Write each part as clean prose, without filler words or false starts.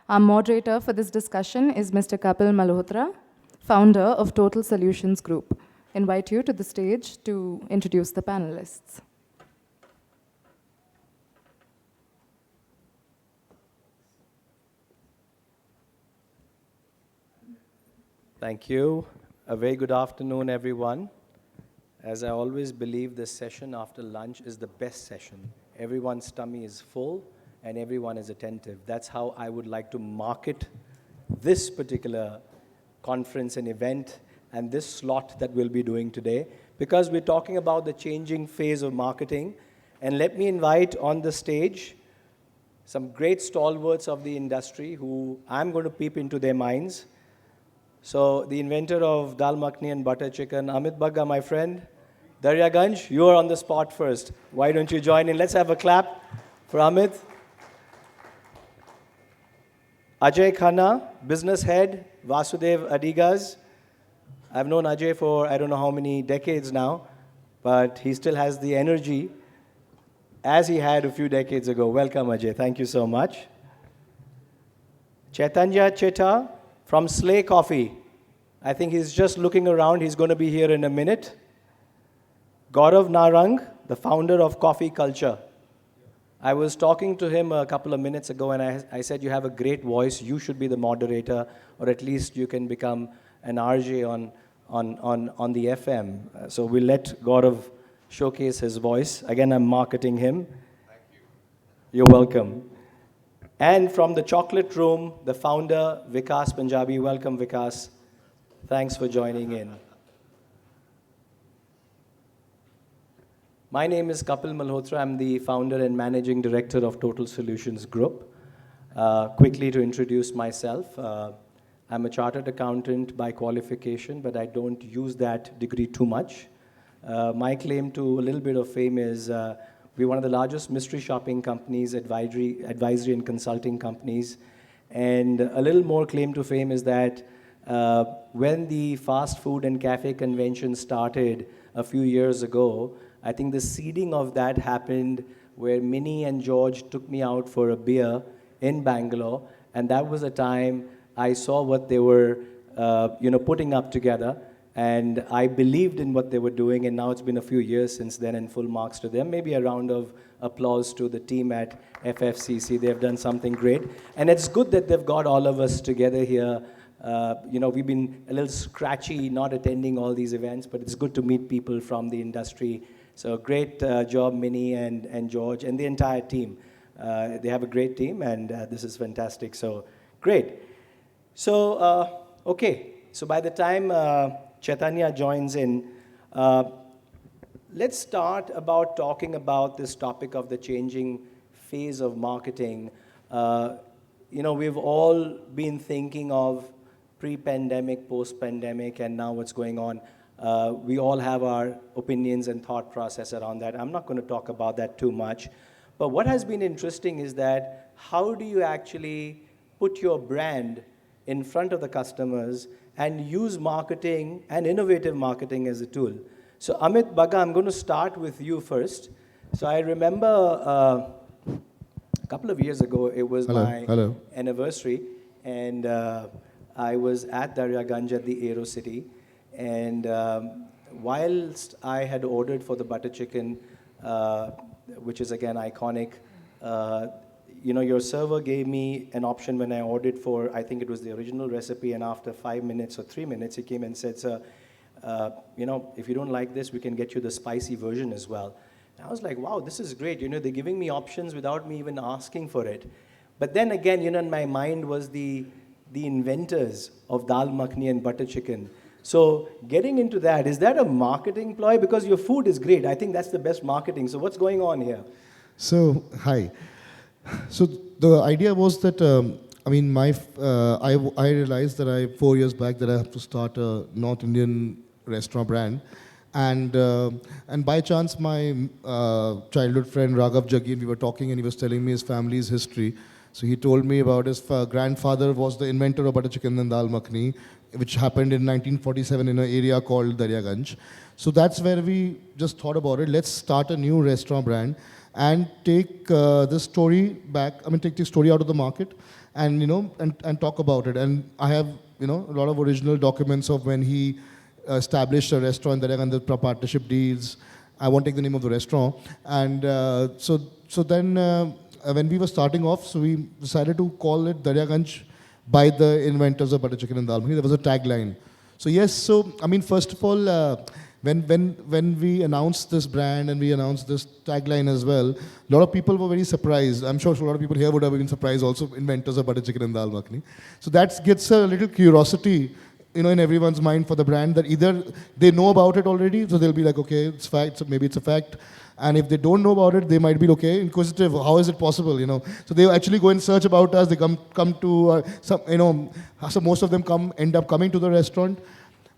Our moderator for this discussion is Mr. Kapil Malhotra, founder of Total Solutions Group. Invite you to the stage to introduce the panelists. Thank you. A very good afternoon, everyone. As I always believe, this session after lunch is the best session. Everyone's tummy is full and everyone is attentive. That's how I would like to market this particular conference and event and this slot that we'll be doing today, because we're talking about the changing phase of marketing. And let me invite on the stage some great stalwarts of the industry who I'm going to peep into their minds. So the inventor of dal makhni and butter chicken, Amit Bagga, my friend. Daryaganj, you are on the spot first. Why don't you join in? Let's have a clap for Amit. Ajay Khanna, business head, Vasudev Adigas. I've known Ajay for I don't know how many decades now, but he still has the energy as he had a few decades ago. Welcome, Ajay. Thank you so much. Chaitanya Cheta from Slay Coffee. I think he's just looking around. He's going to be here in a minute. Gaurav Narang, the founder of Coffee Culture. I was talking to him a couple of minutes ago and I said, you have a great voice. You should be the moderator, or at least you can become an RJ on the FM. So we'll let Gaurav showcase his voice. Again, I'm marketing him. Thank you. You're welcome. And from the Chocolate Room, the founder, Vikas Punjabi. Welcome, Vikas. Thanks for joining in. My name is Kapil Malhotra. I'm the founder and managing director of Total Solutions Group. Quickly to introduce myself, I'm a chartered accountant by qualification, but I don't use that degree too much. My claim to a little bit of fame is we're one of the largest mystery shopping companies, advisory and consulting companies. And a little more claim to fame is that when the fast food and cafe convention started a few years ago, I think the seeding of that happened where Minnie and George took me out for a beer in Bangalore. And that was a time I saw what they were putting up together. And I believed in what they were doing, and now it's been a few years since then, and full marks to them. Maybe a round of applause to the team at FFCC. They've done something great. And it's good that they've got all of us together here. We've been a little scratchy not attending all these events, but it's good to meet people from the industry. So great job, Minnie and George, and the entire team. They have a great team, and this is fantastic. So great. So, okay. So by the time Chaitanya joins in, let's start about talking about this topic of the changing phase of marketing. We've all been thinking of pre-pandemic, post-pandemic, and now what's going on. We all have our opinions and thought process around that. I'm not going to talk about that too much. But what has been interesting is that how do you actually put your brand in front of the customers and use marketing and innovative marketing as a tool? So Amit Bagga, I'm going to start with you first. So I remember a couple of years ago, it was my anniversary, and I was at Daryaganj at the Aerocity, and whilst I had ordered for the butter chicken, which is again iconic, your server gave me an option when I ordered for, I think it was the original recipe, and after 5 minutes or 3 minutes, he came and said, sir, if you don't like this, we can get you the spicy version as well. And I was like, wow, this is great. They're giving me options without me even asking for it. But then again, in my mind was the inventors of dal makhni and butter chicken. So getting into that, is that a marketing ploy? Because your food is great. I think that's the best marketing. So what's going on here? So, hi. So the idea was that, I realized that 4 years back that I have to start a North Indian restaurant brand. And by chance, my childhood friend Raghav Jaggi, we were talking and he was telling me his family's history. So he told me about his grandfather was the inventor of butter chicken and dal makhni, which happened in 1947 in an area called Daryaganj. So that's where we just thought about it. Let's start a new restaurant brand. and take the story back. I mean, take the story out of the market, and and talk about it. And I have a lot of original documents of when he established a restaurant that and the partnership deals. I won't take the name of the restaurant. And so then when we were starting off, so we decided to call it Daryaganj by the inventors of butter chicken and dal makhani. There was a tagline. So yes, so I mean, first of all, when we announced this brand and we announced this tagline as well, a lot of people were very surprised. I'm sure a lot of people here would have been surprised also, inventors of butter chicken and dal makhani. So that gets a little curiosity, in everyone's mind for the brand, that either they know about it already, so they'll be like, okay, it's fact, so maybe it's a fact. And if they don't know about it, they might be, okay, inquisitive, how is it possible, So they actually go and search about us, they come to, so most of them end up coming to the restaurant,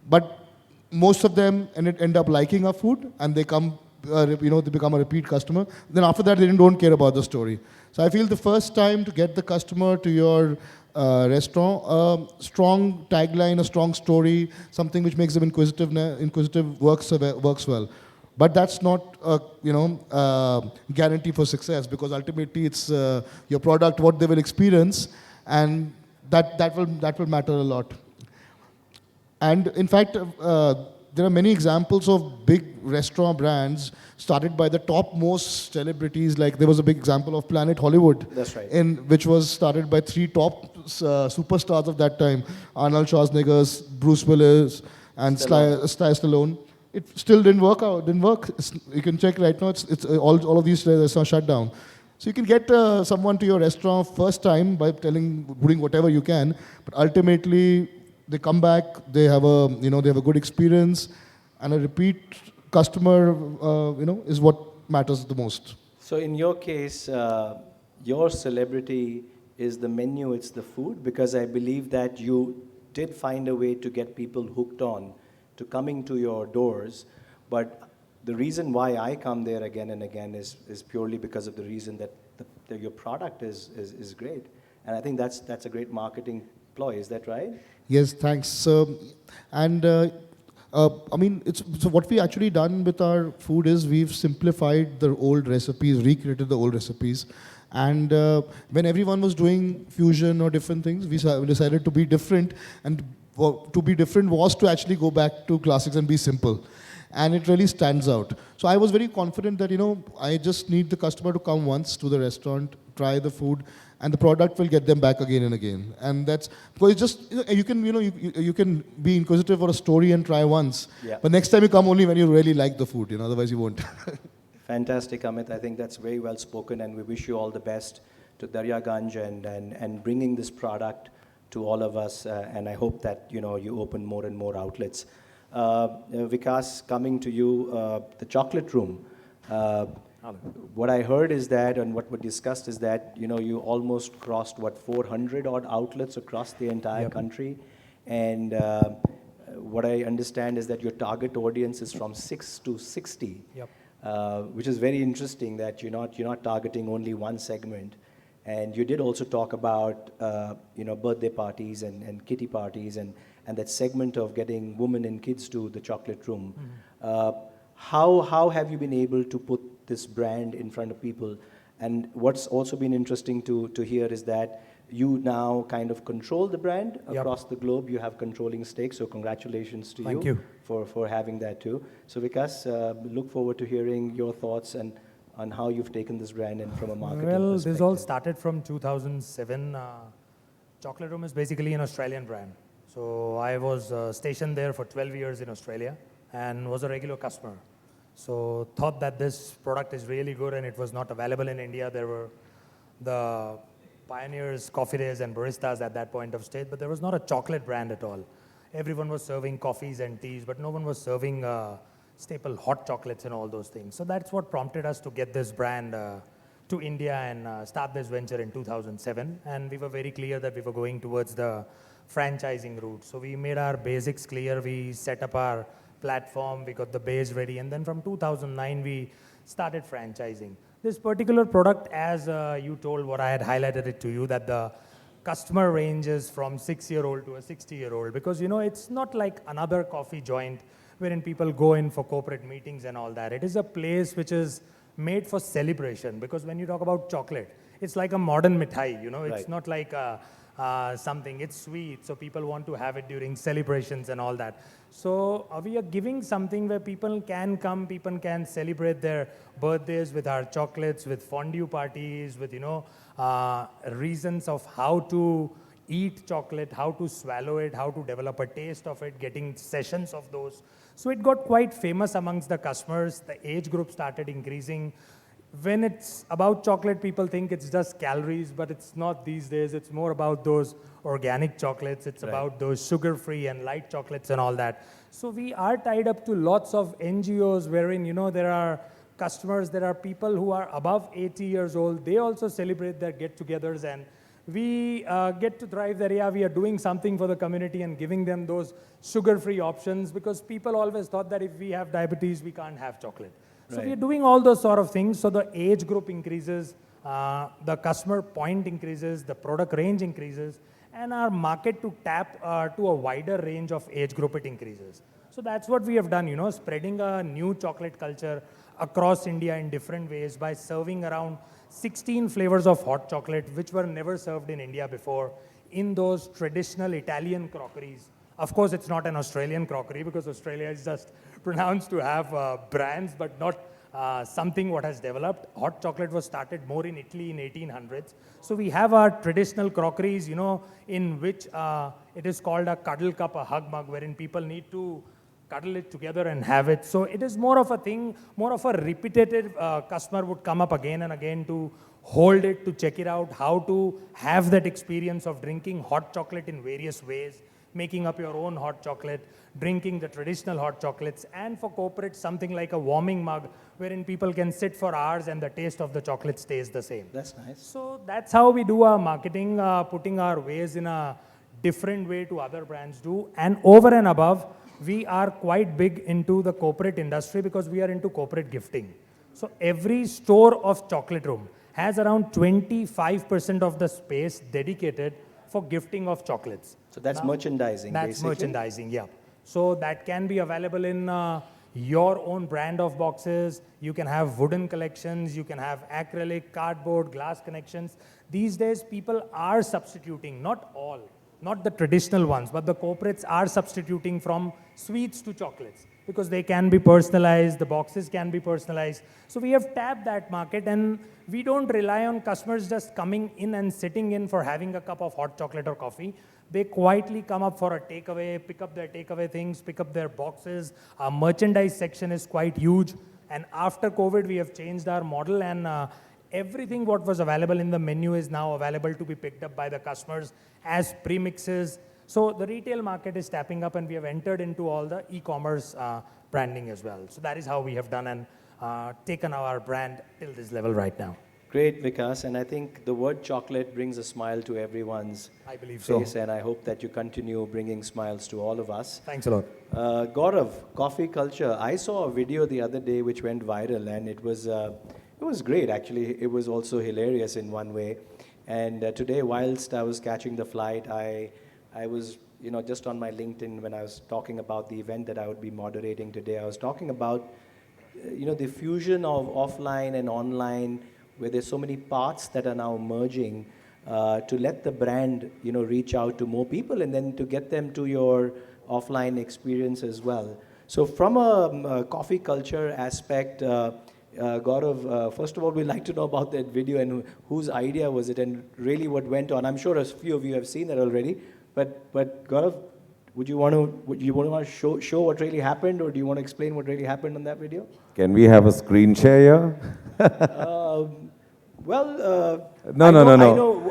but most of them end up liking our food, and they come, they become a repeat customer. Then after that, they don't care about the story. So I feel the first time to get the customer to your restaurant, a strong tagline, a strong story, something which makes them inquisitive works well. But that's not a guarantee for success, because ultimately it's your product, what they will experience, and that will matter a lot. And in fact, there are many examples of big restaurant brands started by the topmost celebrities. Like there was a big example of Planet Hollywood. That's right. Which was started by 3 top superstars of that time: Arnold Schwarzenegger, Bruce Willis, and Sly Stallone. It still didn't work out. You can check right now. It's all of these restaurants shut down. So you can get someone to your restaurant first time by doing whatever you can, but ultimately they come back. They have a good experience, and a repeat customer, is what matters the most. So in your case, your celebrity is the menu, it's the food, because I believe that you did find a way to get people hooked on to coming to your doors. But the reason why I come there again and again is purely because of the reason that your product is great. And I think that's a great marketing ploy. Is that right? Yes, thanks. I mean, so what we actually done with our food is we've simplified the old recipes, recreated the old recipes. And when everyone was doing fusion or different things, we decided to be different. And to be different was to actually go back to classics and be simple. And it really stands out. So I was very confident that, I just need the customer to come once to the restaurant, try the food, and the product will get them back again and again. And that's because it's just, you can be inquisitive for a story and try once. Yeah. But next time you come only when you really like the food, otherwise you won't. Fantastic, Amit. I think that's very well spoken, and we wish you all the best to Daryaganj and bringing this product to all of us. And I hope that you open more and more outlets. Vikas, coming to you, the chocolate room. What I heard is that, and what we discussed is that, you almost crossed, 400 odd outlets across the entire country. And what I understand is that your target audience is from 6 to 60, which is very interesting that you're not targeting only one segment. And you did also talk about, birthday parties and kitty parties and that segment of getting women and kids to the chocolate room. Mm-hmm. How have you been able to put this brand in front of people? And what's also been interesting to hear is that you now kind of control the brand across the globe. You have controlling stakes, so congratulations to Thank you for having that too. So Vikas, look forward to hearing your thoughts and on how you've taken this brand and from a marketing perspective. This all started from 2007. Chocolate Room is basically an Australian brand. So I was stationed there for 12 years in Australia and was a regular customer. So thought that this product is really good and it was not available in India. There were the pioneers, coffee days and baristas at that point of stage, but there was not a chocolate brand at all. Everyone was serving coffees and teas, but no one was serving staple hot chocolates and all those things. So that's what prompted us to get this brand to India and start this venture in 2007. And we were very clear that we were going towards the franchising route. So we made our basics clear. We set up our platform. We got the base ready. And then from 2009, we started franchising. This particular product, as you told what I had highlighted it to you, that the customer ranges from 6-year-old to a 60-year-old. Because, it's not like another coffee joint wherein people go in for corporate meetings and all that. It is a place which is made for celebration. Because when you talk about chocolate, it's like a modern mithai, you know, it's Right. not like something, it's sweet, so people want to have it during celebrations and all that. So we are giving something where people can come, people can celebrate their birthdays with our chocolates, with fondue parties, with, you know, reasons of how to eat chocolate, how to swallow it, how to develop a taste of it, getting sessions of those. So it got quite famous amongst the customers. The age group started increasing. When it's about chocolate, people think it's just calories, but it's not these days. It's more about those organic chocolates. It's Right. about those sugar-free and light chocolates and all that. So we are tied up to lots of NGOs wherein, you know, there are customers, there are people who are above 80 years old. They also celebrate their get-togethers, and we get to drive that, yeah, we are doing something for the community and giving them those sugar-free options, because people always thought that if we have diabetes, we can't have chocolate. So we Right. are doing all those sort of things. So the age group increases, the customer point increases, the product range increases, and our market to tap to a wider range of age group, it increases. So that's what we have done, you know, spreading a new chocolate culture across India in different ways by serving around 16 flavors of hot chocolate, which were never served in India before, in those traditional Italian crockeries. Of course, it's not an Australian crockery, because Australia is just pronounced to have brands, but not something what has developed. Hot chocolate was started more in Italy in 1800s. So we have our traditional crockeries, you know, in which it is called a cuddle cup, a hug mug, wherein people need to cuddle it together and have it. So it is more of a thing, more of a repetitive customer would come up again and again to hold it, to check it out, how to have that experience of drinking hot chocolate in various ways, making up your own hot chocolate, drinking the traditional hot chocolates, and for corporate, something like a warming mug wherein people can sit for hours and the taste of the chocolate stays the same. That's nice. So that's how we do our marketing, putting our ways in a different way to other brands do. And over and above, we are quite big into the corporate industry because we are into corporate gifting. So every store of Chocolate Room has around 25% of the space dedicated for gifting of chocolates. So that's Now, merchandising, That's basically. merchandising, yeah. So that can be available in your own brand of boxes. You can have wooden collections, you can have acrylic, cardboard, glass connections. These days, people are substituting, not all, not the traditional ones, but the corporates are substituting from sweets to chocolates because they can be personalized, the boxes can be personalized. So we have tapped that market, and we don't rely on customers just coming in and sitting in for having a cup of hot chocolate or coffee. They quietly come up for a takeaway, pick up their takeaway things, pick up their boxes. Our merchandise section is quite huge. And after COVID, we have changed our model, and everything what was available in the menu is now available to be picked up by the customers as premixes. So the retail market is tapping up, and we have entered into all the e-commerce branding as well. So that is how we have done and taken our brand till this level right now. Great, Vikas. And I think the word chocolate brings a smile to everyone's I believe so. face, and I hope that you continue bringing smiles to all of us. Thanks a lot. Gaurav, coffee culture. I saw a video the other day which went viral, and it was great. Actually, it was also hilarious in one way. And today, whilst I was catching the flight, I was, just on my LinkedIn when I was talking about the event that I would be moderating today, I was talking about, the fusion of offline and online, where there's so many parts that are now merging to let the brand, reach out to more people and then to get them to your offline experience as well. So from a coffee culture aspect, Gaurav, first of all, we'd like to know about that video and whose idea was it and really what went on. I'm sure a few of you have seen that already, but Gaurav, would you want to show what really happened, or do you want to explain what really happened on that video? Can we have a screen share here? No.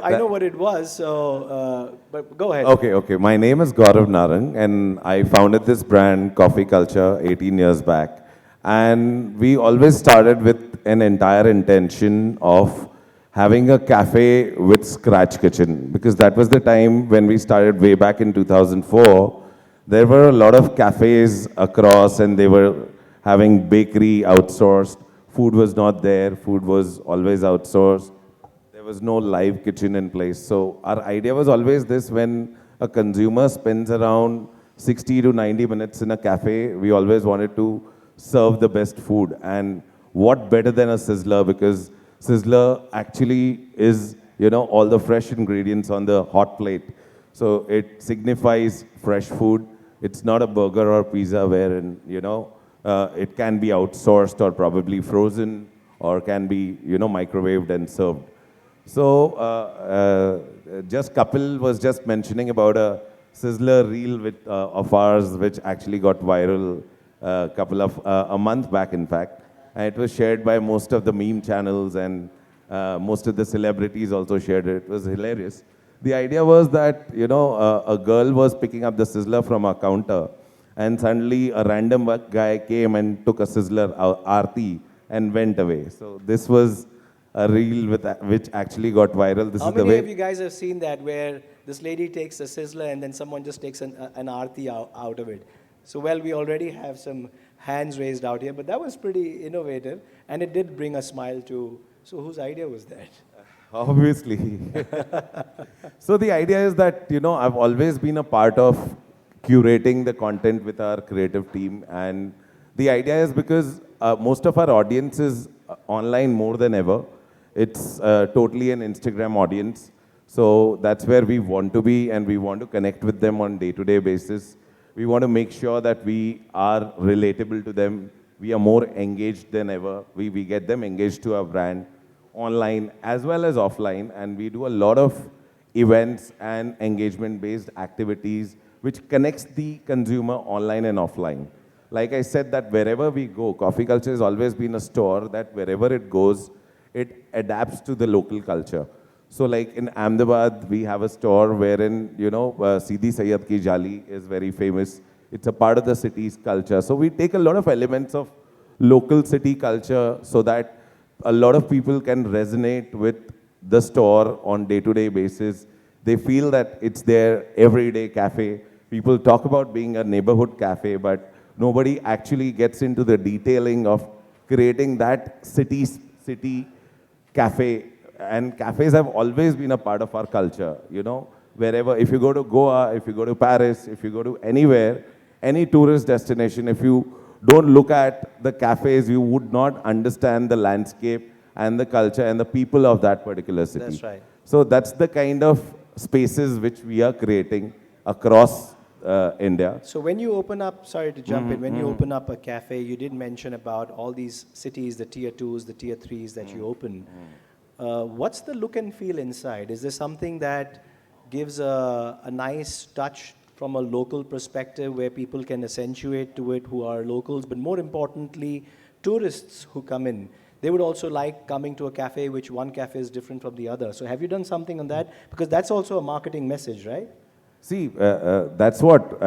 I know what it was. So, but go ahead. Okay. My name is Gaurav Narang, and I founded this brand, Coffee Culture, 18 years back. And we always started with an entire intention of having a cafe with scratch kitchen, because that was the time when we started way back in 2004. There were a lot of cafes across, and they were having bakery outsourced. Food was not there. Food was always outsourced. There was no live kitchen in place. So our idea was always this: when a consumer spends around 60 to 90 minutes in a cafe, we always wanted to serve the best food. And what better than a sizzler, because sizzler actually is, all the fresh ingredients on the hot plate. So it signifies fresh food. It's not a burger or pizza wherein, it can be outsourced or probably frozen or can be, microwaved and served. So just Kapil was just mentioning about a sizzler reel of ours, which actually got viral a month back, in fact. And it was shared by most of the meme channels, and most of the celebrities also shared it. It was hilarious. The idea was that, a girl was picking up the sizzler from a counter, and suddenly a random guy came and took a sizzler, Aarti, and went away. So this was a reel which actually got viral. This How is the many way. of you guys have seen that where this lady takes a sizzler and then someone just takes an aarti out of it? So, well, we already have some hands raised out here, but that was pretty innovative, and it did bring a smile to. So, whose idea was that? Obviously. So the idea is that, I've always been a part of curating the content with our creative team. And the idea is because most of our audience is online more than ever. It's totally an Instagram audience. So that's where we want to be, and we want to connect with them on day-to-day basis. We want to make sure that we are relatable to them. We are more engaged than ever. We get them engaged to our brand online as well as offline, and we do a lot of events and engagement-based activities which connects the consumer online and offline. Like I said, that wherever we go, Coffee Culture has always been a store that wherever it goes, it adapts to the local culture. So like in Ahmedabad, we have a store wherein, Sidi Sayyad Ki Jali is very famous. It's a part of the city's culture. So we take a lot of elements of local city culture so that a lot of people can resonate with the store on day-to-day basis. They feel that it's their everyday cafe. People talk about being a neighborhood cafe, but nobody actually gets into the detailing of creating that city cafe. And cafes have always been a part of our culture, Wherever, if you go to Goa, if you go to Paris, if you go to anywhere, any tourist destination, if you don't look at the cafes, you would not understand the landscape and the culture and the people of that particular city. That's right. So that's the kind of spaces which we are creating across India. So when you open up, sorry to jump in, when you open up a cafe, you did mention about all these cities, the tier 2s, the tier 3s that you open. What's the look and feel inside? Is there something that gives a nice touch from a local perspective where people can accentuate to it who are locals, but more importantly, tourists who come in? They would also like coming to a cafe, which one cafe is different from the other. So have you done something on that? Because that's also a marketing message, right? See, that's what,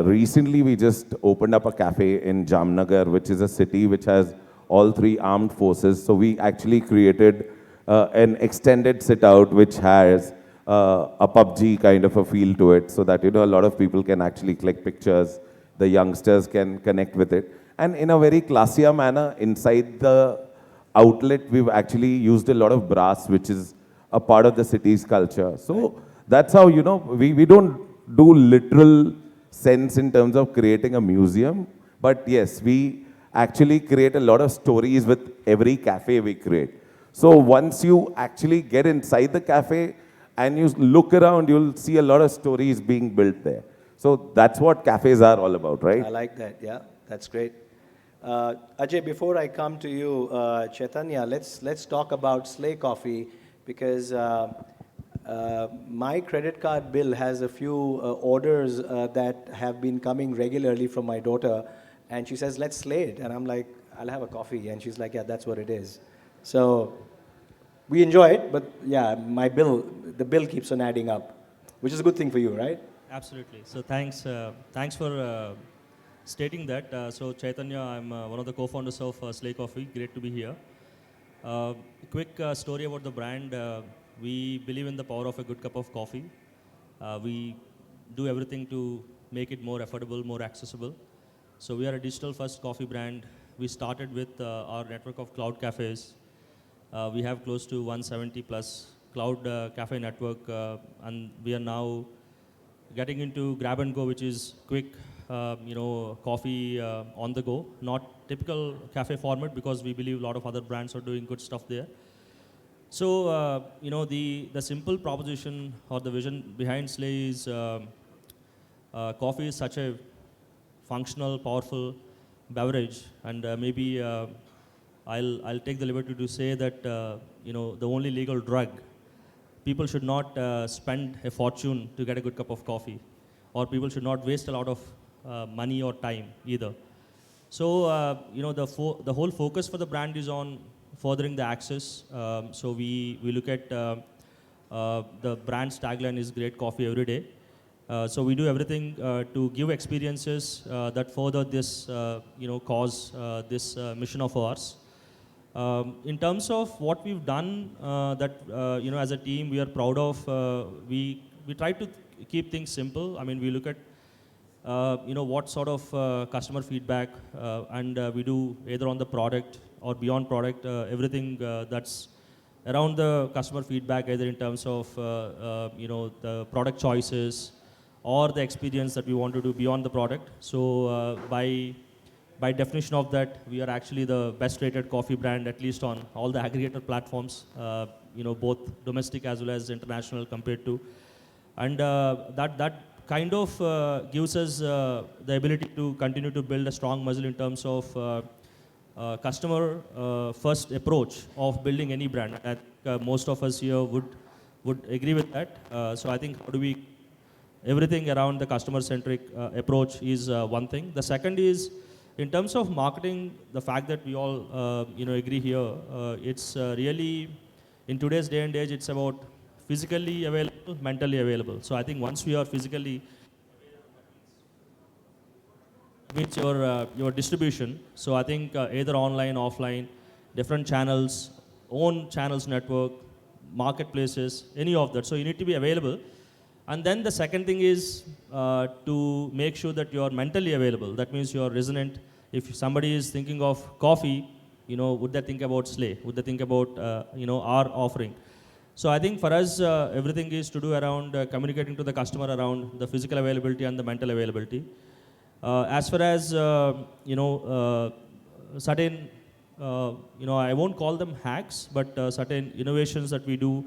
recently we just opened up a cafe in Jamnagar, which is a city which has all three armed forces. So we actually created an extended sit-out which has a PUBG kind of a feel to it, so that, a lot of people can actually click pictures, the youngsters can connect with it. And in a very classier manner, inside the outlet, we've actually used a lot of brass, which is a part of the city's culture. So that's how, we don't do literal sense in terms of creating a museum, but yes, we actually create a lot of stories with every cafe we create. So once you actually get inside the cafe and you look around, you'll see a lot of stories being built there. So that's what cafes are all about, right? I like that, yeah, that's great. Ajay, before I come to you, Chaitanya, let's talk about Slay Coffee, because my credit card bill has a few orders that have been coming regularly from my daughter, and she says, let's slay it. And I'm like, I'll have a coffee. And she's like, yeah, that's what it is. So we enjoy it, but yeah, the bill keeps on adding up, which is a good thing for you, right? Absolutely. So thanks for stating that. So Chaitanya, I'm one of the co-founders of Slay Coffee. Great to be here. Quick story about the brand. We believe in the power of a good cup of coffee. We do everything to make it more affordable, more accessible. So we are a digital-first coffee brand. We started with our network of cloud cafes. We have close to 170 plus cloud cafe network, and we are now getting into grab and go, which is quick coffee on the go, not typical cafe format because we believe a lot of other brands are doing good stuff there. So, the simple proposition or the vision behind Slay is coffee is such a functional, powerful beverage, and maybe I'll take the liberty to say that the only legal drug. People should not spend a fortune to get a good cup of coffee, or people should not waste a lot of money or time either. So, the whole focus for the brand is on furthering the access. So we look at the brand's tagline is great coffee every day. So we do everything to give experiences that further this, cause, this mission of ours. In terms of what we've done, as a team, we are proud of. We try to keep things simple. I mean, we look at what sort of customer feedback, and we do either on the product or beyond product, everything that's around the customer feedback, either in terms of the product choices or the experience that we want to do beyond the product. So by definition of that, we are actually the best rated coffee brand, at least on all the aggregator platforms, both domestic as well as international compared to. And that kind of gives us the ability to continue to build a strong muscle in terms of customer first approach of building any brand. I think most of us here would agree with that. So I think how do we everything around the customer centric approach is one thing. The second is in terms of marketing, the fact that we all agree here, it's really in today's day and age, it's about physically available, mentally available. So I think once we are physically means your distribution. So I think either online, offline, different channels, own channels network, marketplaces, any of that. So you need to be available. And then the second thing is to make sure that you are mentally available. That means you are resonant. If somebody is thinking of coffee, would they think about Slay? Would they think about our offering? So I think for us, everything is to do around communicating to the customer around the physical availability and the mental availability. As far as certain, I won't call them hacks, but certain innovations that we do,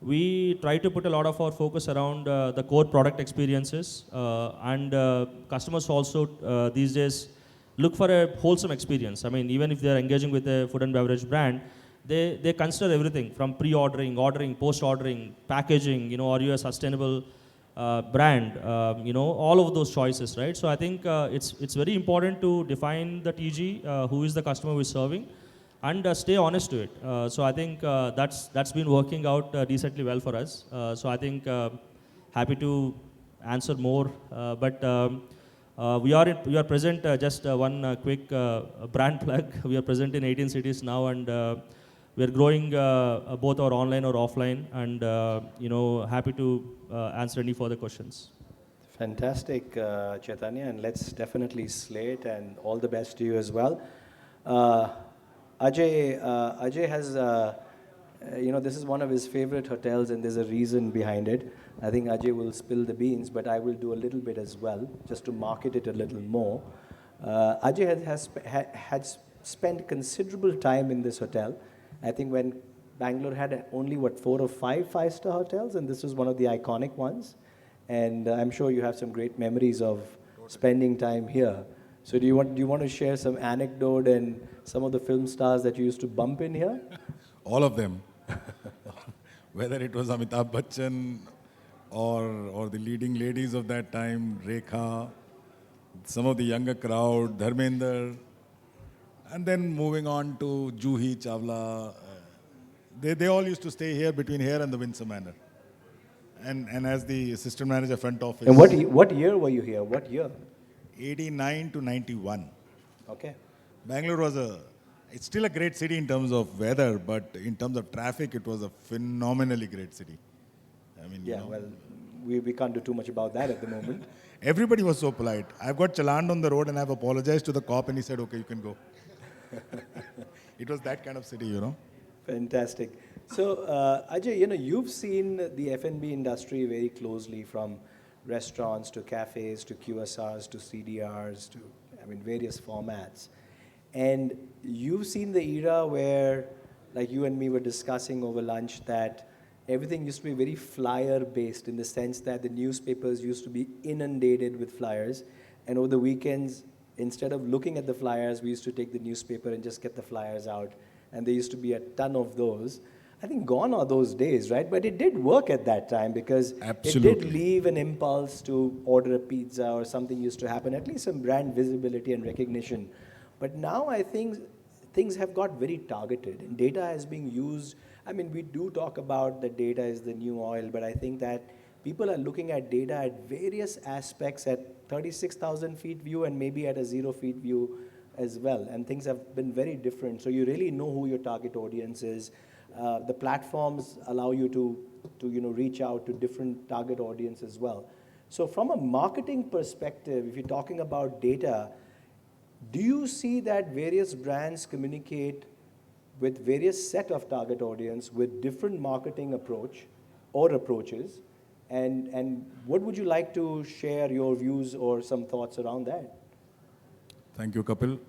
we try to put a lot of our focus around the core product experiences, and customers also these days look for a wholesome experience. I mean, even if they are engaging with a food and beverage brand, they consider everything from pre-ordering, ordering, post-ordering, packaging. Are you a sustainable brand? All of those choices, right? So I think it's very important to define the TG, who is the customer we're serving, and stay honest to it. So I think that's been working out decently well for us. So I think happy to answer more, but we are present. Just one quick brand plug. We are present in 18 cities now, and we are growing both our online or offline, and happy to answer any further questions. Fantastic, Chaitanya, and let's definitely slay it, and all the best to you as well. Ajay has, this is one of his favorite hotels, and there's a reason behind it. I think Ajay will spill the beans, but I will do a little bit as well, just to market it a little more. Ajay has spent considerable time in this hotel. I think when Bangalore had only, 4 or 5 five-star hotels, and this was one of the iconic ones. And I'm sure you have some great memories of spending time here. So do you want to share some anecdote and some of the film stars that you used to bump in here? All of them. Whether it was Amitabh Bachchan or the leading ladies of that time, Rekha, some of the younger crowd, Dharmender, and then moving on to Juhi Chawla. They all used to stay here, between here and the Windsor Manor. And as the assistant manager front office. And what year were you here? What year? 89 to 91. Okay. Bangalore was it's still a great city in terms of weather, but in terms of traffic, it was a phenomenally great city. I mean, Yeah, well, we can't do too much about that at the moment. Everybody was so polite. I've got challaned on the road and I've apologized to the cop and he said, okay, you can go. It was that kind of city, Fantastic. So, Ajay, you've seen the F&B industry very closely from restaurants to cafes to QSRs to CDRs to, I mean, various formats. And you've seen the era where, like you and me were discussing over lunch, that everything used to be very flyer based in the sense that the newspapers used to be inundated with flyers. And over the weekends, instead of looking at the flyers, we used to take the newspaper and just get the flyers out. And there used to be a ton of those. I think gone are those days, right? But it did work at that time because it Absolutely. did leave an impulse to order a pizza or something used to happen, at least some brand visibility and recognition. But now I think things have got very targeted and data is being used. I mean, we do talk about that data is the new oil, but I think that people are looking at data at various aspects at 36,000 feet view and maybe at a 0 feet view as well. And things have been very different. So you really know who your target audience is. The platforms allow you to reach out to different target audience as well. So from a marketing perspective, if you're talking about data, do you see that various brands communicate with various set of target audience with different marketing approach or approaches? And what would you like to share your views or some thoughts around that? Thank you, Kapil.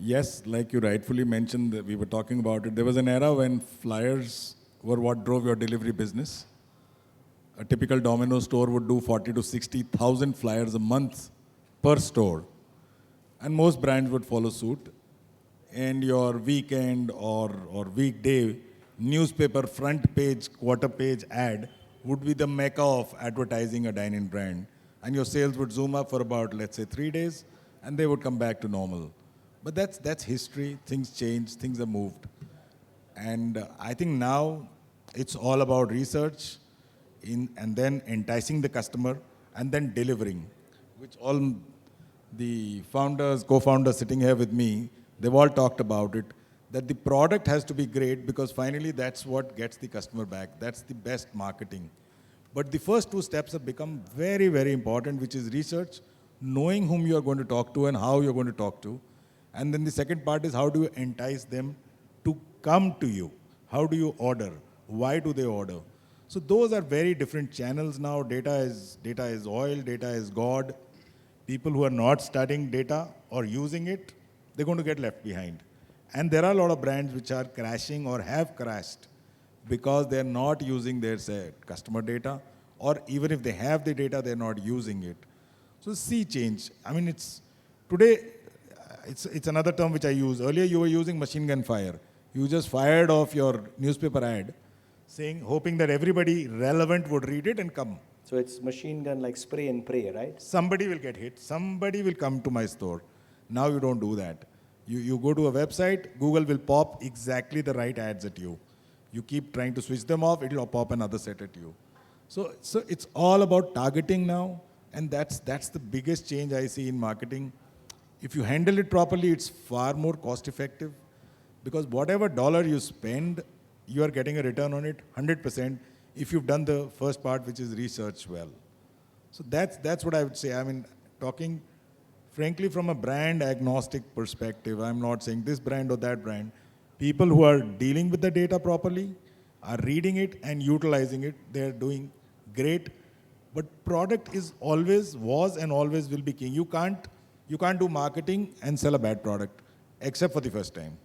Yes, like you rightfully mentioned, that we were talking about it. There was an era when flyers were what drove your delivery business. A typical Domino's store would do 40 to 60,000 flyers a month per store. And most brands would follow suit. And your weekend or weekday newspaper front page, quarter page ad would be the mecca of advertising a dine-in brand. And your sales would zoom up for about, let's say, 3 days, and they would come back to normal. But that's history. Things change, things have moved. And I think now it's all about research and then enticing the customer and then delivering, which all the founders, co-founders sitting here with me, they've all talked about it, that the product has to be great because finally that's what gets the customer back. That's the best marketing. But the first two steps have become very, very important, which is research, knowing whom you are going to talk to and how you're going to talk to. And then the second part is how do you entice them to come to you? How do you order? Why do they order? So those are very different channels now. Data is oil, data is God. People who are not studying data or using it, they're going to get left behind. And there are a lot of brands which are crashing or have crashed because they're not using their customer data, or even if they have the data, they're not using it. So sea change. I mean, today, it's another term which I use. Earlier, you were using machine gun fire. You just fired off your newspaper ad, hoping that everybody relevant would read it and come. So it's machine gun like spray and pray, right? Somebody will get hit. Somebody will come to my store. Now you don't do that. You go to a website, Google will pop exactly the right ads at you. You keep trying to switch them off, it'll pop another set at you. So it's all about targeting now, and that's the biggest change I see in marketing. If you handle it properly, it's far more cost effective because whatever dollar you spend, you are getting a return on it 100% if you've done the first part, which is research well. So that's what I would say. I mean, talking frankly from a brand agnostic perspective, I'm not saying this brand or that brand. People who are dealing with the data properly are reading it and utilizing it. They're doing great. But product was and always will be king. You can't do marketing and sell a bad product, except for the first time.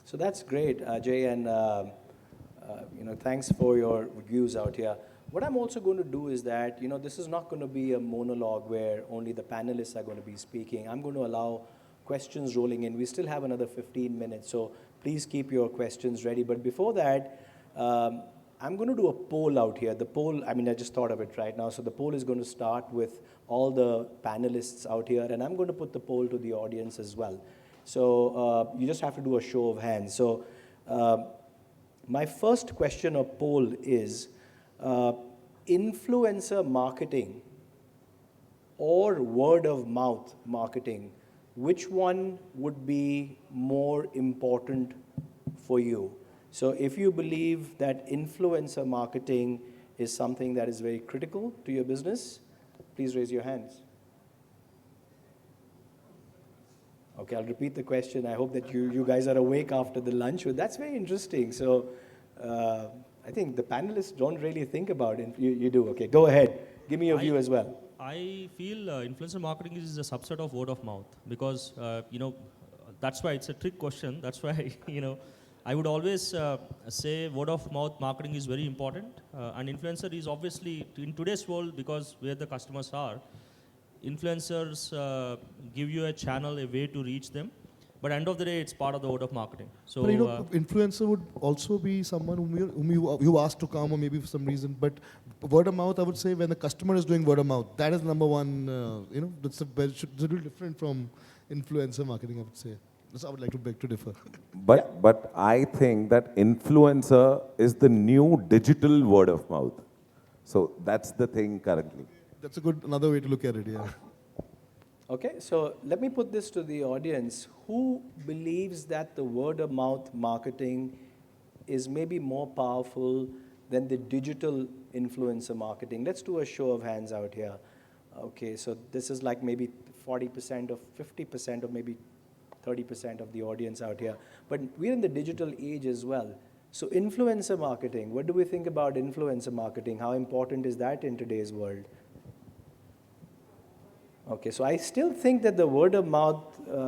So that's great, Ajay, and thanks for your views out here. What I'm also going to do is that, this is not going to be a monologue where only the panelists are going to be speaking. I'm going to allow questions rolling in. We still have another 15 minutes, so please keep your questions ready. But before that, I'm going to do a poll out here. The poll, I just thought of it right now. So the poll is going to start with all the panelists out here, and I'm going to put the poll to the audience as well. So you just have to do a show of hands. So my first question or poll is, influencer marketing or word of mouth marketing, which one would be more important for you? So if you believe that influencer marketing is something that is very critical to your business, please raise your hands. Okay, I'll repeat the question. I hope that you guys are awake after the lunch. That's very interesting. So I think the panelists don't really think about it. You do. Okay, go ahead. Give me your view as well. I feel influencer marketing is a subset of word of mouth because that's why it's a trick question. That's why I would always say word of mouth marketing is very important, and influencer is obviously in today's world because where the customers are, influencers give you a channel, a way to reach them. But end of the day, it's part of the word of marketing. So But influencer would also be someone whom you ask to come or maybe for some reason. But word of mouth, I would say, when the customer is doing word of mouth, that is number one. It's a little different from influencer marketing, I would say. So I would like to beg to differ. But I think that influencer is the new digital word of mouth. So that's the thing currently. That's another way to look at it, yeah. Okay, so let me put this to the audience. Who believes that the word of mouth marketing is maybe more powerful than the digital influencer marketing? Let's do a show of hands out here. Okay, so this is like maybe 40% or 50% or maybe 30% of the audience out here. But we're in the digital age as well. So influencer marketing, what do we think about influencer marketing? How important is that in today's world? Okay, so I still think that the word of mouth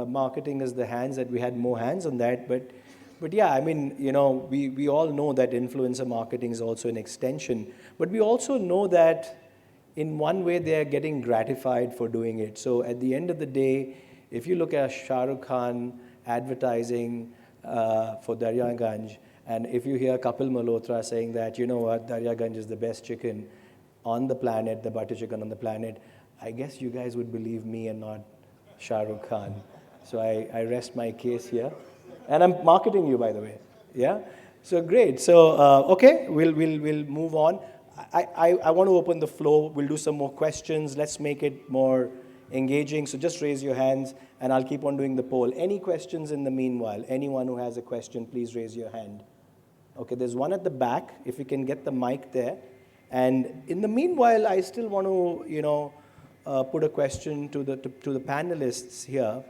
marketing is the hands, that we had more hands on that. But yeah, I mean, we all know that influencer marketing is also an extension. But we also know that in one way they are getting gratified for doing it. So at the end of the day, if you look at Shah Rukh Khan advertising for Daryaganj, and if you hear Kapil Malhotra saying that, you know what, Daryaganj is the best chicken on the planet, the butter chicken on the planet, I guess you guys would believe me and not Shah Rukh Khan. So I rest my case here. And I'm marketing you, by the way. Yeah? So great. So, okay, we'll move on. I want to open the floor. We'll do some more questions. Let's make it more engaging. So just raise your hands, and I'll keep on doing the poll. Any questions in the meanwhile? Anyone who has a question, please raise your hand. Okay, there's one at the back, if we can get the mic there. And in the meanwhile, I still want to, put a question to the panelists here.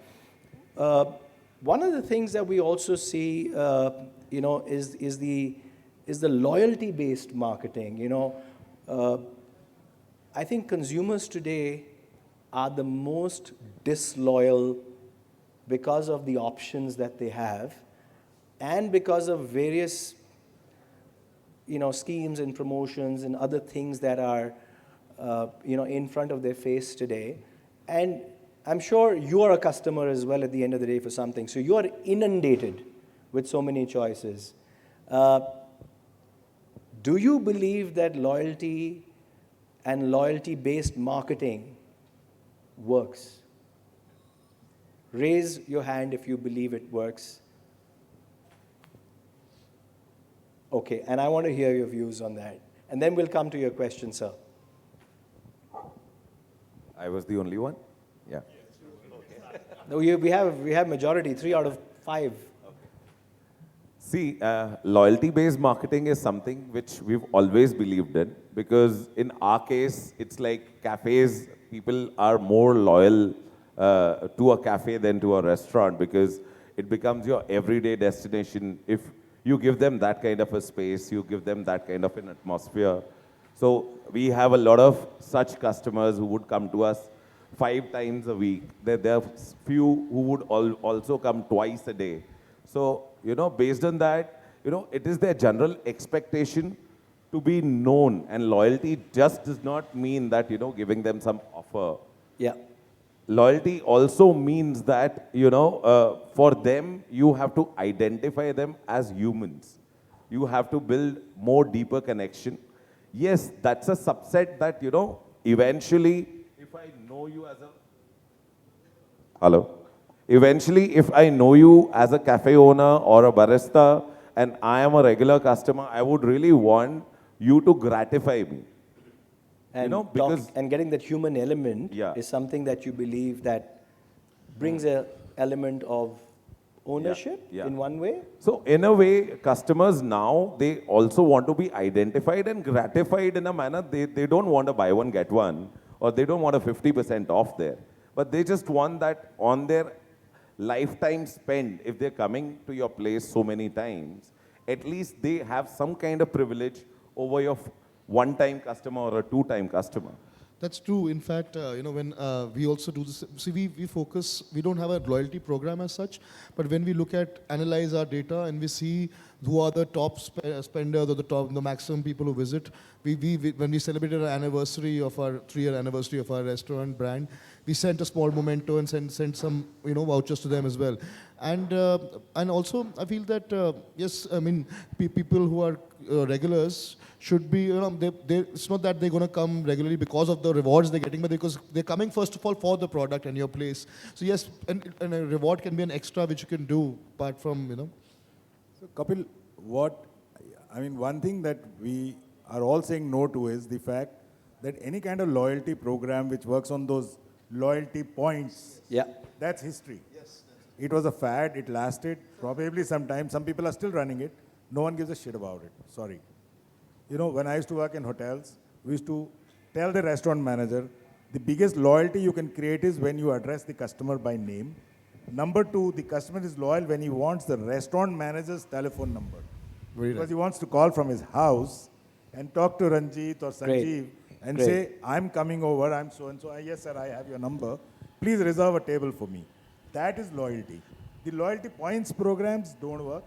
One of the things that we also see, is the loyalty-based marketing. I think consumers today are the most disloyal because of the options that they have, and because of various, schemes and promotions and other things that are in front of their face today. And I'm sure you are a customer as well at the end of the day for something. So you are inundated with so many choices. Do you believe that loyalty and loyalty-based marketing works? Raise your hand if you believe it works. Okay, and I want to hear your views on that. And then we'll come to your question, sir. I was the only one? Yeah. No, we have majority, 3 out of 5. See, loyalty-based marketing is something which we've always believed in, because in our case, it's like cafes, people are more loyal to a cafe than to a restaurant, because it becomes your everyday destination. If you give them that kind of a space, you give them that kind of an atmosphere. So we have a lot of such customers who would come to us 5 times a week. There are few who would also come twice a day. So, based on that, it is their general expectation to be known. And loyalty just does not mean that, giving them some offer. Yeah. Loyalty also means that, for them, you have to identify them as humans. You have to build more deeper connection. Yes, that's a subset that, eventually, if I know you as a... Hello? Eventually, if I know you as a cafe owner or a barista, and I am a regular customer, I would really want you to gratify me. And, and getting that human element is something that you believe that brings an element of ownership in one way? So in a way, customers now, they also want to be identified and gratified in a manner. They don't want to buy one, get one, or they don't want a 50% off there. But they just want that on their lifetime spend, if they're coming to your place so many times, at least they have some kind of privilege over your one-time customer or a two-time customer. That's true. In fact, when we also do this, see, we focus, we don't have a loyalty program as such, but when we analyze our data and we see who are the top spenders or the maximum people who visit, when we celebrated our anniversary of our 3-year anniversary of our restaurant brand, we sent a small memento and sent some, vouchers to them as well. And also, I feel that, yes, I mean, people who are regulars should be, it's not that they're going to come regularly because of the rewards they're getting, but because they're coming first of all for the product and your place. So yes, and a reward can be an extra which you can do apart from, So Kapil, one thing that we are all saying no to is the fact that any kind of loyalty program which works on those loyalty points, Yeah. that's history. Yes. It was a fad, it lasted probably some time. Some people are still running it. No one gives a shit about it. Sorry. When I used to work in hotels, we used to tell the restaurant manager, the biggest loyalty you can create is when you address the customer by name. Number 2, the customer is loyal when he wants the restaurant manager's telephone number. Because he wants to call from his house and talk to Ranjit or Sanjeev and say, I'm coming over, I'm so-and-so. Yes, sir, I have your number. Please reserve a table for me. That is loyalty. The loyalty points programs don't work,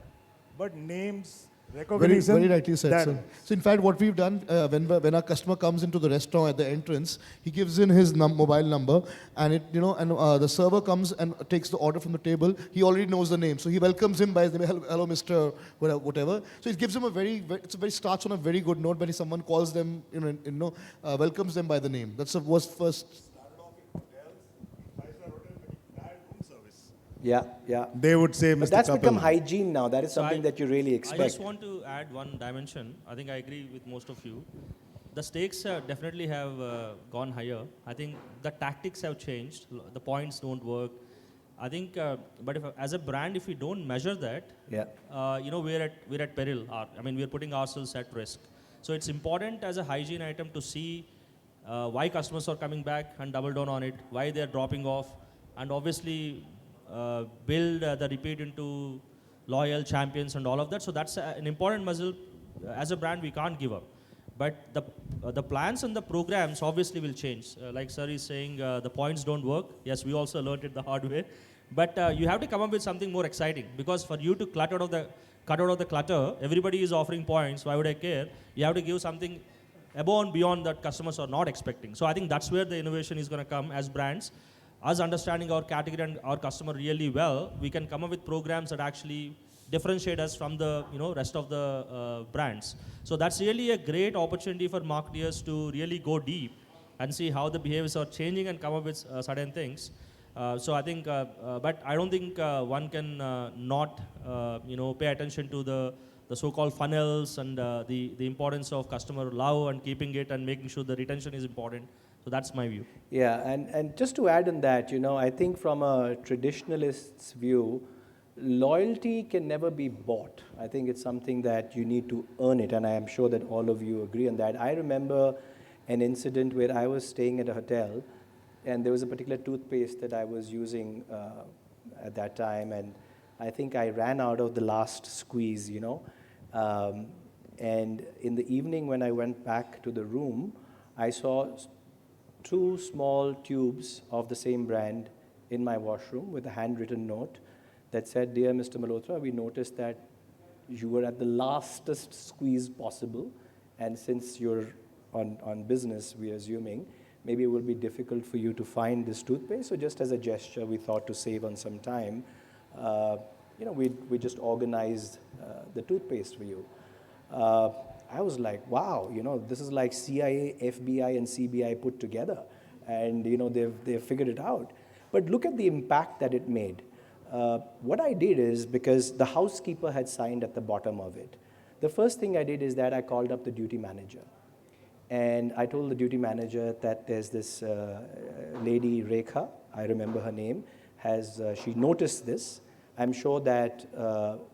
but names, recognition. Very rightly said, that sir. works. So in fact, what we've done, when our customer comes into the restaurant at the entrance, he gives in his mobile number, and the server comes and takes the order from the table. He already knows the name, so he welcomes him by his name. Hello, Mr. Whatever. So it gives him starts on a very good note when someone calls them, welcomes them by the name. That's the first. Yeah, yeah. They would say, Mr. But that's Kapil. become hygiene now. That is something that you really I expect. just want to add one dimension. I think I agree with most of you. The stakes definitely have gone higher. I think the tactics have changed. The points don't work. I think, but as a brand, if we don't measure that, Yeah. we're at peril. We're putting ourselves at risk. So it's important as a hygiene item to see why customers are coming back and double down on it, why they're dropping off, and obviously build the repeat into loyal champions and all of that. So that's an important muscle. As a brand, we can't give up. But the plans and the programs obviously will change. Like sir is saying, the points don't work. Yes, we also learned it the hard way. But you have to come up with something more exciting, because for you to cut out of the clutter, everybody is offering points. Why would I care? You have to give something above and beyond that customers are not expecting. So I think that's where the innovation is going to come as brands. Us understanding our category and our customer really well, we can come up with programs that actually differentiate us from the rest of the brands. So that's really a great opportunity for marketers to really go deep and see how the behaviors are changing and come up with certain things. So I think, but I don't think one can not pay attention to the so-called funnels and the importance of customer love and keeping it and making sure the retention is important. So that's my view. Yeah, and just to add on that, I think from a traditionalist's view, loyalty can never be bought. I think it's something that you need to earn it, and I am sure that all of you agree on that. I remember an incident where I was staying at a hotel, and there was a particular toothpaste that I was using at that time, and I think I ran out of the last squeeze, and in the evening when I went back to the room, I saw 2 small tubes of the same brand in my washroom with a handwritten note that said, "Dear Mr. Malhotra, we noticed that you were at the lastest squeeze possible, and since you're on business, we're assuming, maybe it will be difficult for you to find this toothpaste. So just as a gesture, we thought to save on some time, we just organized the toothpaste for you." I was like, wow, this is like CIA, FBI, and CBI put together, and they've figured it out. But look at the impact that it made. What I did is, because the housekeeper had signed at the bottom of it, the first thing I did is that I called up the duty manager. And I told the duty manager that there's this lady, Rekha, I remember her name, she noticed this. I'm sure that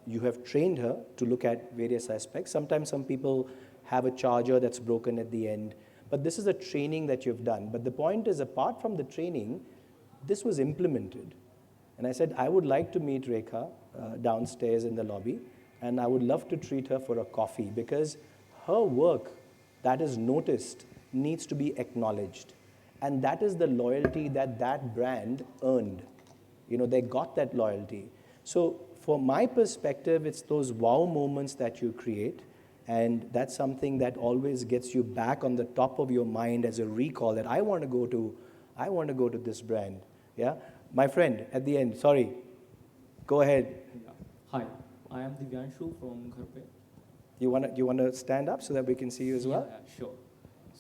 you have trained her to look at various aspects. Sometimes some people have a charger that's broken at the end, but this is a training that you've done. But the point is, apart from the training, this was implemented. And I said, I would like to meet Rekha downstairs in the lobby, and I would love to treat her for a coffee because her work that is noticed needs to be acknowledged. And that is the loyalty that that brand earned. You know, they got that loyalty. So from my perspective, it's those wow moments that you create, and that's something that always gets you back on the top of your mind as a recall that I want to go to this brand. Yeah? My friend, at the end, sorry, go ahead. Hi, I am Divyanshu from Gharpe. You wanna stand up so that we can see you as well? Yeah, sure.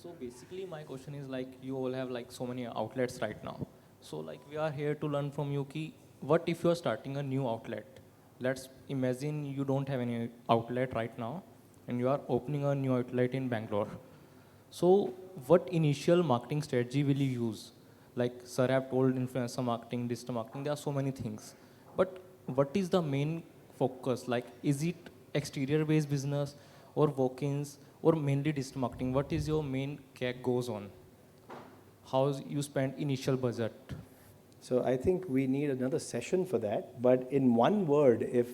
So basically my question is like you all have like so many outlets right now. So like we are here to learn from you ki what if you are starting a new outlet? Let's imagine you don't have any outlet right now and you are opening a new outlet in Bangalore. So what initial marketing strategy will you use? Like sir have told influencer marketing, digital marketing, there are so many things. But what is the main focus? Like is it exterior based business or walk-ins or mainly digital marketing? What is your main CAC goes on? How you spend initial budget? So I think we need another session for that. But in one word, if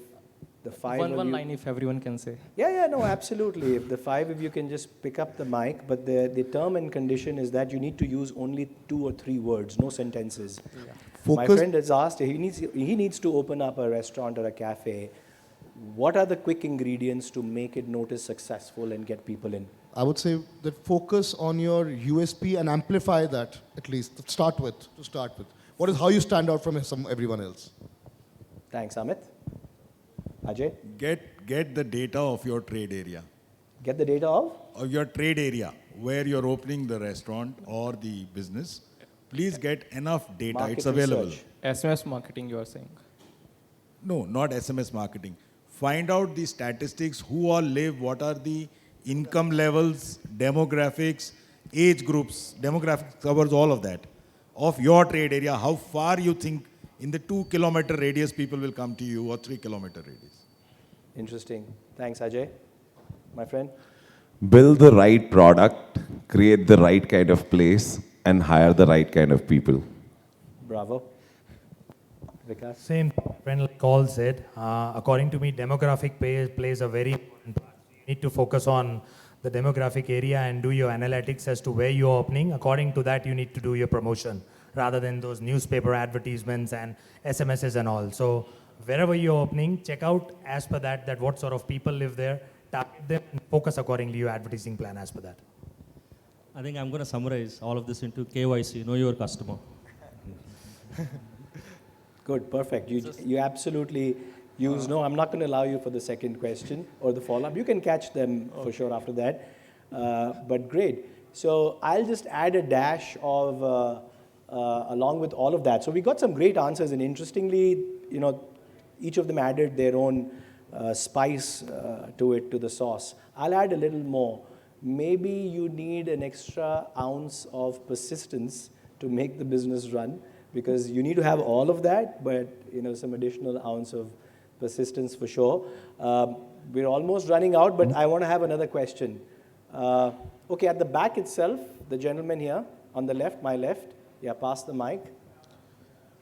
the five of One you... line if everyone can say. Yeah, no, absolutely. If the five of you can just pick up the mic, but the term and condition is that you need to use only 2 or 3 words, no sentences. Yeah. My friend has asked, he needs to open up a restaurant or a cafe. What are the quick ingredients to make it notice successful and get people in? I would say that focus on your USP and amplify that at least to start with. What is how you stand out from everyone else? Thanks, Amit. Ajay, Get the data of your trade area. get the data of? Of your trade area, where you're opening the restaurant or the business. Please get enough data. Market It's available. research. SMS marketing you are saying. No, not SMS marketing. Find out the statistics, who all live, what are the income levels, demographics, age groups. Demographics covers all of that. Of your trade area, how far you think in the 2-kilometer radius people will come to you or 3-kilometer radius. Interesting. Thanks, Ajay. My friend? Build the right product, create the right kind of place, and hire the right kind of people. Bravo. Vikas? Same friend like Paul said. According to me, demographic plays a very important part. You need to focus on the demographic area and do your analytics as to where you're opening. According to that, you need to do your promotion rather than those newspaper advertisements and SMSs and all. So wherever you're opening, check out as per that what sort of people live there, target them, and focus accordingly your advertising plan as per that. I think I'm going to summarize all of this into KYC, know your customer. Good, perfect. You absolutely use no. I'm not going to allow you for the second question or the follow-up. You can catch them for sure after that. But great. So I'll just add a dash of along with all of that. So we got some great answers, and interestingly, each of them added their own spice to the sauce. I'll add a little more. Maybe you need an extra ounce of persistence to make the business run, because you need to have all of that, but some additional ounce of persistence for sure. We're almost running out, but I want to have another question. Okay, at the back itself, the gentleman here on the left, my left. Yeah, pass the mic.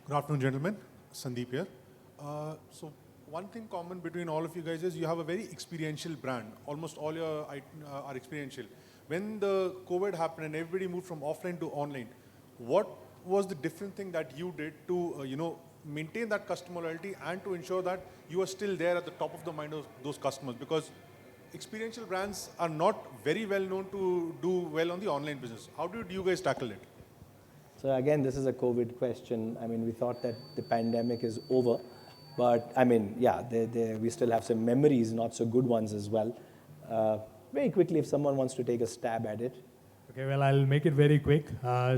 Good afternoon, gentlemen. Sandeep here. So one thing common between all of you guys is you have a very experiential brand. Almost all your are experiential. When the COVID happened and everybody moved from offline to online, what was the different thing that you did to maintain that customer loyalty and to ensure that you are still there at the top of the mind of those customers? Because experiential brands are not very well known to do well on the online business. How did you guys tackle it? So again, this is a COVID question. I mean, we thought that the pandemic is over, but I mean, yeah, we still have some memories, not so good ones as well. Very quickly, if someone wants to take a stab at it. Okay, well, I'll make it very quick.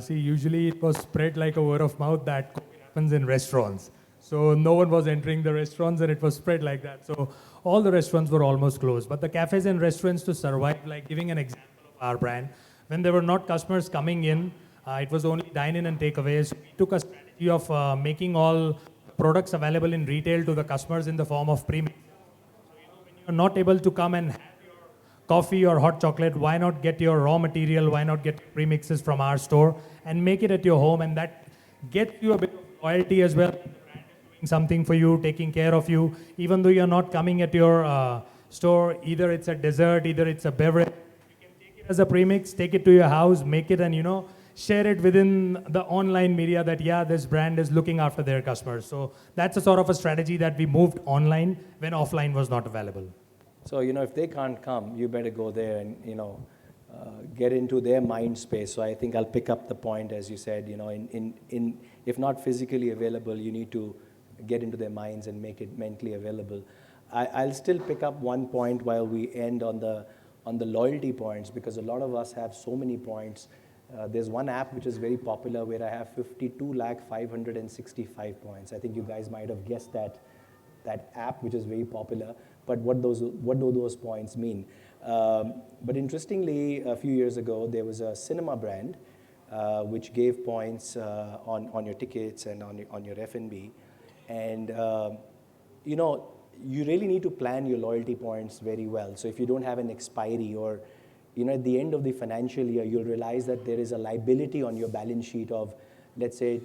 See, usually it was spread like a word of mouth that COVID happens in restaurants. So no one was entering the restaurants and it was spread like that. So all the restaurants were almost closed. But the cafes and restaurants to survive, like giving an example of our brand, when there were not customers coming in, it was only dine-in and takeaways. So we took a strategy of making all products available in retail to the customers in the form of premix. So when you're not able to come and have your coffee or hot chocolate, why not get your raw material, why not get premixes from our store and make it at your home, and that gets you a bit of loyalty as well. The brand is doing something for you, taking care of you, even though you're not coming at your store. Either it's a dessert, either it's a beverage. You can take it as a premix, take it to your house, make it, and share it within the online media that yeah, this brand is looking after their customers. So that's a sort of a strategy that we moved online when offline was not available. So, if they can't come, you better go there and, get into their mind space. So I think I'll pick up the point, as you said, if not physically available, you need to get into their minds and make it mentally available. I'll still pick up one point while we end on the loyalty points, because a lot of us have so many points. There's one app which is very popular where I have 52,565 points. I think you guys might have guessed that app, which is very popular. But what do those points mean? But interestingly, a few years ago, there was a cinema brand which gave points on your tickets and on your F&B. And, you really need to plan your loyalty points very well. So if you don't have an expiry, or at the end of the financial year, you'll realize that there is a liability on your balance sheet of, let's say,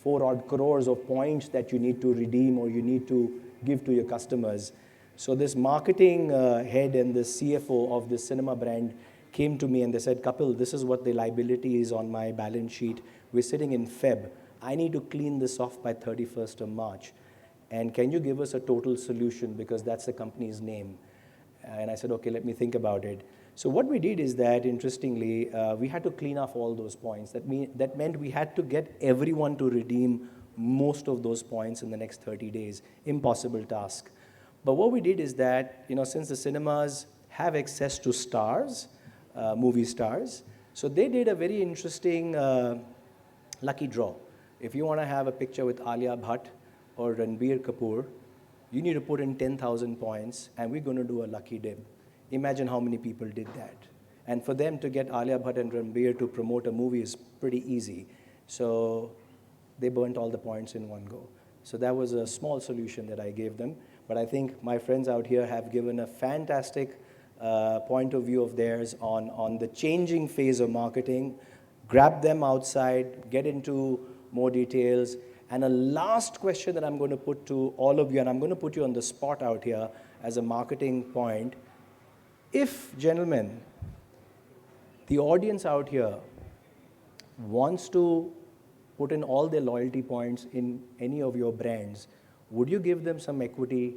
4 odd crores of points that you need to redeem or you need to give to your customers. So this marketing head and the CFO of this cinema brand came to me and they said, Kapil, this is what the liability is on my balance sheet. We're sitting in Feb. I need to clean this off by 31st of March. And can you give us a total solution, because that's the company's name? And I said, okay, let me think about it. So what we did is that, interestingly, we had to clean off all those points. That meant we had to get everyone to redeem most of those points in the next 30 days. Impossible task. But what we did is that, since the cinemas have access to stars, movie stars, so they did a very interesting lucky draw. If you want to have a picture with Alia Bhatt or Ranbir Kapoor, you need to put in 10,000 points, and we're going to do a lucky dip. Imagine how many people did that. And for them to get Alia Bhatt and Ranbir to promote a movie is pretty easy. So they burnt all the points in one go. So that was a small solution that I gave them. But I think my friends out here have given a fantastic point of view of theirs on the changing phase of marketing. Grab them outside, get into more details. And a last question that I'm going to put to all of you, and I'm going to put you on the spot out here as a marketing point. If, gentlemen, the audience out here wants to put in all their loyalty points in any of your brands, would you give them some equity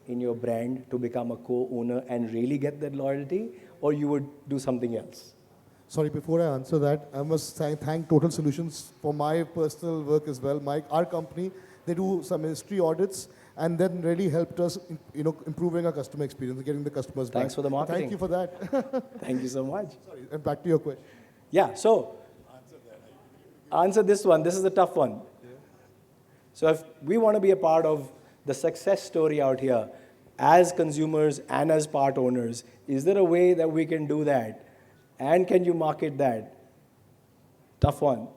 in your brand to become a co-owner and really get that loyalty, or you would do something else? Sorry, before I answer that, I must thank Total Solutions for my personal work as well. Our company, they do some industry audits and then really helped us, improving our customer experience, getting the customers back. Thanks for the marketing. Thank you for that. Thank you so much. Sorry, and back to your question. Yeah, so answer this one. This is a tough one. Yeah. So if we want to be a part of the success story out here, as consumers and as part owners, is there a way that we can do that? And can you market that? Tough one.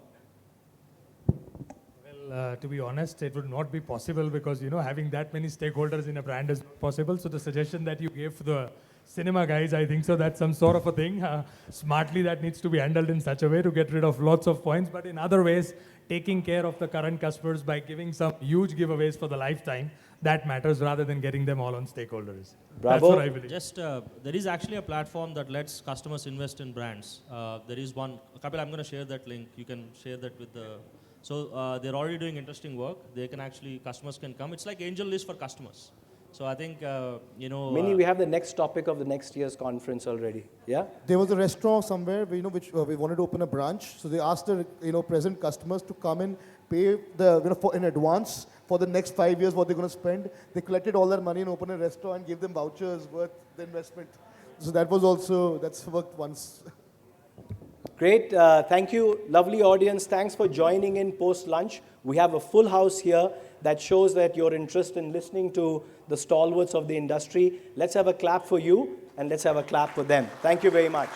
Well, to be honest, it would not be possible because, having that many stakeholders in a brand is not possible. So the suggestion that you gave for the cinema guys, I think so that's some sort of a thing. Smartly, that needs to be handled in such a way to get rid of lots of points. But in other ways, taking care of the current customers by giving some huge giveaways for the lifetime, that matters rather than getting them all on stakeholders. Bravo. That's what I believe. Just, there is actually a platform that lets customers invest in brands. There is one, Kapil, I'm going to share that link. You can share that with the, so they're already doing interesting work. They can actually, customers can come. It's like Angel List for customers. So I think, Mini, we have the next topic of the next year's conference already. Yeah? There was a restaurant somewhere, which we wanted to open a branch. So they asked the, present customers to come and pay the, in advance for the next 5 years what they're going to spend. They collected all their money and opened a restaurant and gave them vouchers worth the investment. So that was also, that's worked once. Great. Thank you, lovely audience. Thanks for joining in post-lunch. We have a full house here that shows that you're interested in listening to the stalwarts of the industry. Let's have a clap for you, and let's have a clap for them. Thank you very much.